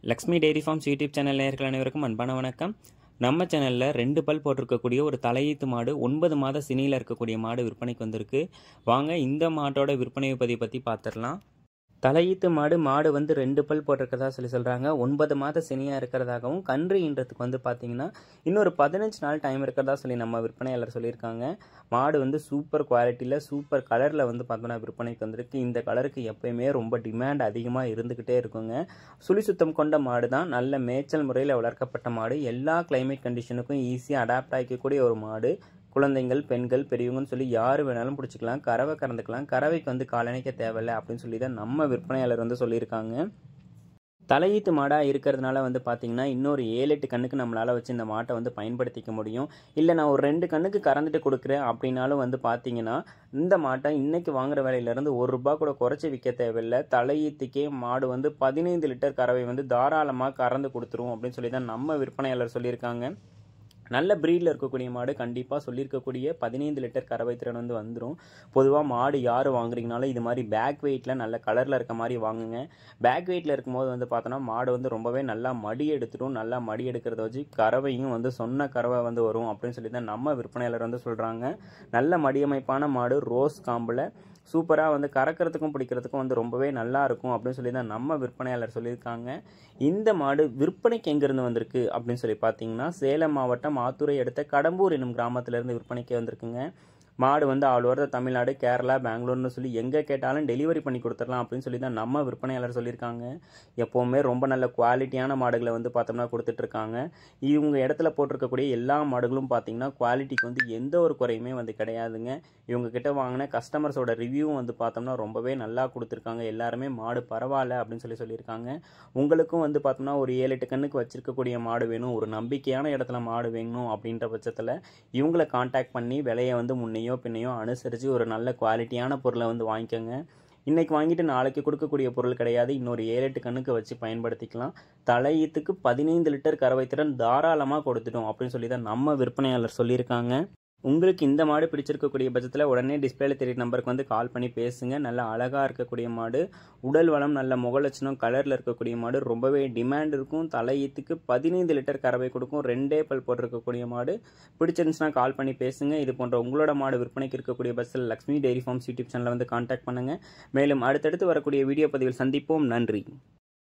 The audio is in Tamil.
Lakshmi dairy farms YouTube channel நேயர்கள் அனைவருக்கும் அன்பான வணக்கம். நம்ம சேனலில் 2 பல் போட்டிருக்கக்கூடிய ஒரு தலையீத்து மாடு 9 மாத சினியில் இருக்கக்கூடிய மாடு விற்பனைக்கு வந்திருக்கு. வாங்க இந்த மாட்டோட விற்பனை பதிவை பற்றி பார்த்துடலாம். தலையீத்து மாடு வந்து 2 பல் போட்டிருக்கிறதா சொல்கிறாங்க. 9 மாத சினியாக இருக்கிறதாகவும் கன்று ஈன்றதுக்கு வந்து பார்த்தீங்கன்னா இன்னொரு 15 நாள் டைம் இருக்கிறதா சொல்லி நம்ம விற்பனையாளர் சொல்லியிருக்காங்க. மாடு வந்து சூப்பர் குவாலிட்டியில் சூப்பர் கலரில் வந்து பார்த்தோன்னா விற்பனைக்கு வந்திருக்கு. இந்த கலருக்கு எப்பயுமே ரொம்ப டிமாண்ட் அதிகமாக இருந்துக்கிட்டே இருக்குங்க. சுழி சுத்தம் கொண்ட மாடு தான். நல்ல மேய்ச்சல் முறையில் வளர்க்கப்பட்ட மாடு. எல்லா கிளைமேட் கண்டிஷனுக்கும் ஈஸியாக அடாப்ட் ஆகிக்கக்கூடிய ஒரு மாடு. குழந்தைங்கள், பெண்கள், பெரியவங்கன்னு சொல்லி யார் வேணாலும் பிடிச்சிக்கலாம். கறவை கறந்துக்கலாம். கறவைக்கு வந்து காலணிக்க தேவையில்லை அப்படின்னு சொல்லி தான் நம்ம விற்பனையாளர் வந்து சொல்லியிருக்காங்க. தலையீத்து மாடாக இருக்கிறதுனால வந்து பார்த்தீங்கன்னா இன்னொரு 7-8 கண்ணுக்கு நம்மளால் வச்சு இந்த மாட்டை வந்து பயன்படுத்திக்க முடியும். இல்லை நான் ஒரு 2 கண்ணுக்கு கறந்துட்டு கொடுக்குறேன் அப்படின்னாலும் வந்து பார்த்தீங்கன்னா இந்த மாட்டை இன்றைக்கி வாங்குற விலையிலேருந்து ₹1 கூட குறைச்சி விற்க தேவையில்லை. தலையீத்துக்கே மாடு வந்து 15 லிட்டர் கறவை வந்து தாராளமாக கறந்து கொடுத்துரும் அப்படின்னு சொல்லி தான் நம்ம விற்பனையாளர் சொல்லியிருக்காங்க. நல்ல ப்ரீடில் இருக்கக்கூடிய மாடு கண்டிப்பாக சொல்லியிருக்கக்கூடிய 15 லிட்டர் கறவை திறன் வந்து வந்துடும். பொதுவாக மாடு யார் வாங்குறீங்கனாலும் இது மாதிரி பேக் வெயிட்டில் நல்ல கலரில் இருக்க மாதிரி வாங்குங்க. பேக் வெயிட்டில் இருக்கும்போது வந்து பார்த்தோன்னா மாடு வந்து ரொம்பவே நல்லா மடி எடுத்துடும். நல்லா மடி எடுக்கிறத வச்சு கறவையும் வந்து சொன்ன கறவை வந்து வரும் அப்படின்னு சொல்லி தான் நம்ம விற்பனையாளர் வந்து சொல்கிறாங்க. நல்ல மடியமைப்பான மாடு, ரோஸ் காம்பில் சூப்பராக வந்து கறக்கிறதுக்கும் பிடிக்கிறதுக்கும் வந்து ரொம்பவே நல்லா இருக்கும் அப்படின்னு சொல்லி தான் நம்ம விற்பனையாளர் சொல்லியிருக்காங்க. இந்த மாடு விற்பனைக்கு எங்கேருந்து வந்திருக்கு அப்படின்னு சொல்லி பார்த்தீங்கன்னா சேலம் மாவட்டம் ஆத்தூரை அடுத்த கடம்பூர் என்னும் கிராமத்திலேருந்து விற்பனைக்கு வந்திருக்குங்க. மாடு வந்து ஆல் ஓவர் தமிழ்நாடு, கேரளா, பெங்களூர்னு சொல்லி எங்கே கேட்டாலும் டெலிவரி பண்ணி கொடுத்துடலாம் அப்படின்னு சொல்லி தான் நம்ம விற்பனையாளர் சொல்லியிருக்காங்க. எப்போவுமே ரொம்ப நல்ல குவாலிட்டியான மாடுகளை வந்து பார்த்தோம்னா கொடுத்துட்ருக்காங்க. இவங்க இடத்துல போட்டிருக்கக்கூடிய எல்லா மாடுகளும் பார்த்தீங்கன்னா குவாலிட்டிக்கு வந்து எந்த ஒரு குறையுமே வந்து கிடையாதுங்க. இவங்க கிட்ட வாங்கின கஸ்டமர்ஸோட ரிவ்யூவும் வந்து பார்த்தோம்னா ரொம்பவே நல்லா கொடுத்துருக்காங்க. எல்லாருமே மாடு பரவாயில்ல அப்படின்னு சொல்லியிருக்காங்க. உங்களுக்கும் வந்து பார்த்தோம்னா ஒரு 7-8 கண்ணுக்கு வச்சிருக்கக்கூடிய மாடு வேணும், ஒரு நம்பிக்கையான இடத்துல மாடு வேணும் அப்படின்ற பட்சத்தில் இவங்களை கான்டாக்ட் பண்ணி விலையை வந்து முன்னையோ பின்னையோ அனுசரித்து ஒரு நல்ல குவாலிட்டியான பொருளை வந்து வாங்கிக்கோங்க. இன்றைக்கி வாங்கிட்டு நாளைக்கு கொடுக்கக்கூடிய பொருள் கிடையாது. இன்னொரு 7-8 கண்ணுக்கு வச்சு பயன்படுத்திக்கலாம். தலையீத்துக்கு 15 லிட்டர் கறவை திறன் தாராளமாக கொடுத்துட்டோம் அப்படின்னு சொல்லி தான் நம்ம விற்பனையாளர் சொல்லியிருக்காங்க. உங்களுக்கு இந்த மாடு பிடிச்சிருக்கக்கூடிய பட்சத்தில் உடனே டிஸ்பிளேல தெரிய நம்பருக்கு வந்து கால் பண்ணி பேசுங்க. நல்ல அழகாக இருக்கக்கூடிய மாடு, உடல் வளம், நல்ல முகலட்சணம், கலரில் இருக்கக்கூடிய மாடு, ரொம்பவே டிமாண்ட் இருக்கும். தலையீத்துக்கு 15 லிட்டர் கறவை கொடுக்கும். 2 பல் போட்டிருக்கக்கூடிய மாடு. பிடிச்சிருந்துச்சுன்னா கால் பண்ணி பேசுங்க. இது போன்ற உங்களோட மாடு விற்பனைக்கு இருக்கக்கூடிய பட்சத்தில் லக்ஷ்மி டெய்ரி ஃபார்ம்ஸ் யூடியூப் சேனலில் வந்து கான்டாக்ட் பண்ணுங்கள். மேலும் அடுத்தடுத்து வரக்கூடிய வீடியோ பதிவில் சந்திப்போம். நன்றி.